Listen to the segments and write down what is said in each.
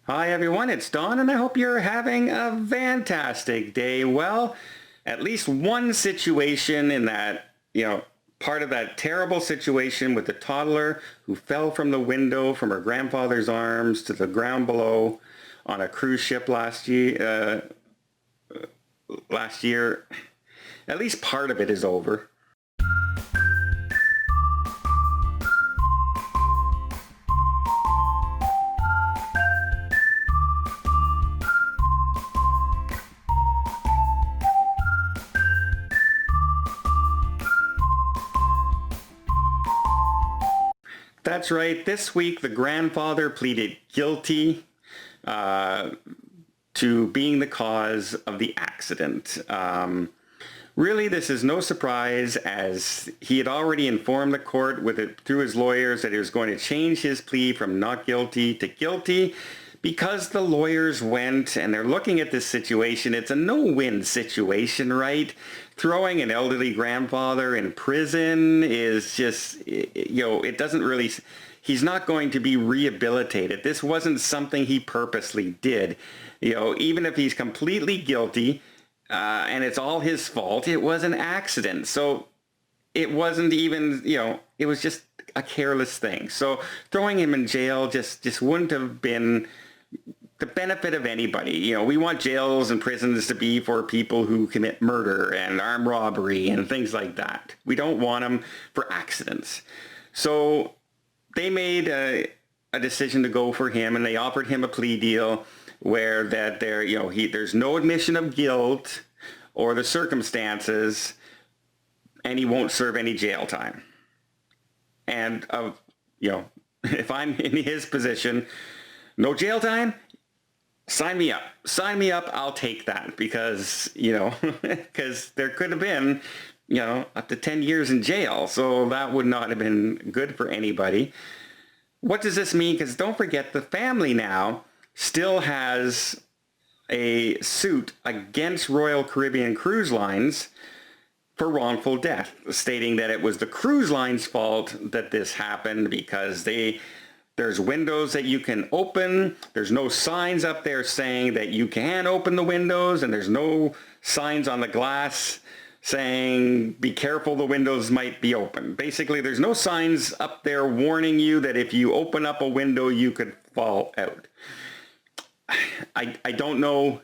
Hi everyone, it's Don and I hope you're having a fantastic day. Well, at least one situation in that, part of that terrible situation with the toddler who fell from the window from her grandfather's arms to the ground below on a cruise ship last year, at least part of it is over. That's right. This week, the grandfather pleaded guilty uh, to being the cause of the accident. Really, this is no surprise, as he had already informed the court through his lawyers that he was going to change his plea from not guilty to guilty, because the lawyers went and they're looking at this situation. It's a no-win situation, right? Throwing an elderly grandfather in prison is just, it doesn't really, he's not going to be rehabilitated. This wasn't something he purposely did. Even if he's completely guilty, and it's all his fault, it was an accident. So it wasn't even, it was just a careless thing. So throwing him in jail just wouldn't have been the benefit of anybody. We want jails and prisons to be for people who commit murder and armed robbery and things like that. We don't want them for accidents. So they made a decision to go for him, and they offered him a plea deal where there's no admission of guilt or the circumstances, and he won't serve any jail time. And if I'm in his position, no jail time, sign me up. Sign me up, I'll take that, because, because there could have been, up to 10 years in jail. So that would not have been good for anybody. What does this mean? Because don't forget, the family now still has a suit against Royal Caribbean Cruise Lines for wrongful death, stating that it was the cruise line's fault that this happened because there's windows that you can open. There's no signs up there saying that you can open the windows, and there's no signs on the glass saying, be careful, the windows might be open. Basically, there's no signs up there warning you that if you open up a window, you could fall out. I don't know.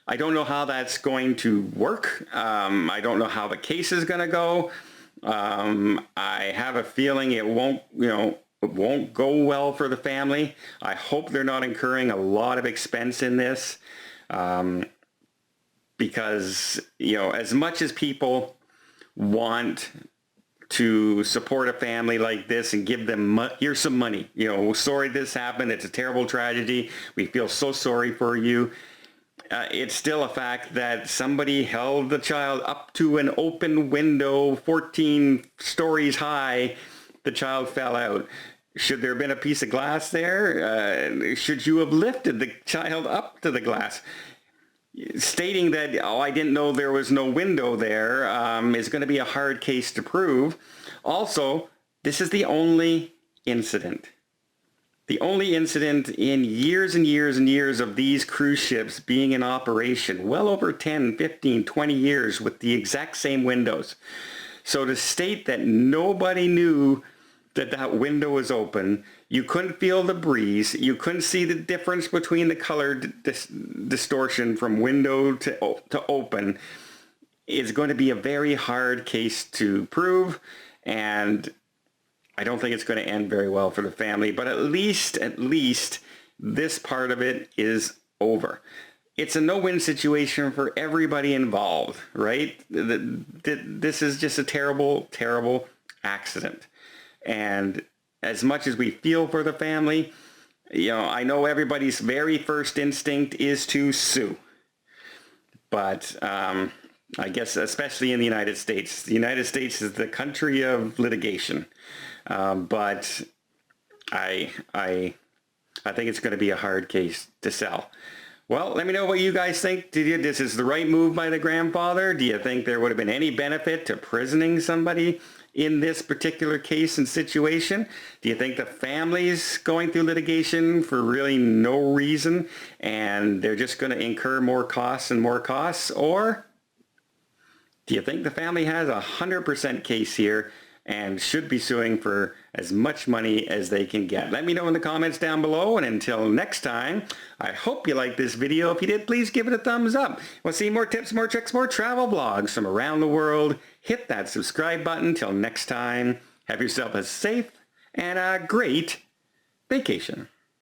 I don't know how that's going to work. I don't know how the case is going to go. I have a feeling it won't go well for the family. I hope they're not incurring a lot of expense in this, because, as much as people want to support a family like this and give them, here's some money, sorry this happened, it's a terrible tragedy, we feel so sorry for you. It's still a fact that somebody held the child up to an open window 14 stories high. The child fell out. Should there have been a piece of glass there? Should you have lifted the child up to the glass? Stating that, I didn't know there was no window there, is going to be a hard case to prove. Also, this is the only incident. The only incident in years and years and years of these cruise ships being in operation, well over 10, 15, 20 years with the exact same windows. So to state that nobody knew that window was open, you couldn't feel the breeze, you couldn't see the difference between the color distortion from window to open, is going to be a very hard case to prove, and I don't think it's going to end very well for the family, but at least this part of it is over. It's a no-win situation for everybody involved, right? This is just a terrible, terrible accident. And as much as we feel for the family, I know everybody's very first instinct is to sue. But I guess especially in the United States. The United States is the country of litigation. But I think it's going to be a hard case to sell. Well, let me know what you guys think. This is the right move by the grandfather? Do you think there would have been any benefit to prisoning somebody in this particular case and situation? Do you think the family's going through litigation for really no reason and they're just going to incur more costs and more costs? Or do you think the family has a 100% case here and should be suing for as much money as they can get? Let me know in the comments down below, and until next time, I hope you liked this video. If you did, please give it a thumbs up. Want to see more tips, more tricks, more travel vlogs from around the world? Hit that subscribe button. Till next time, have yourself a safe and a great vacation.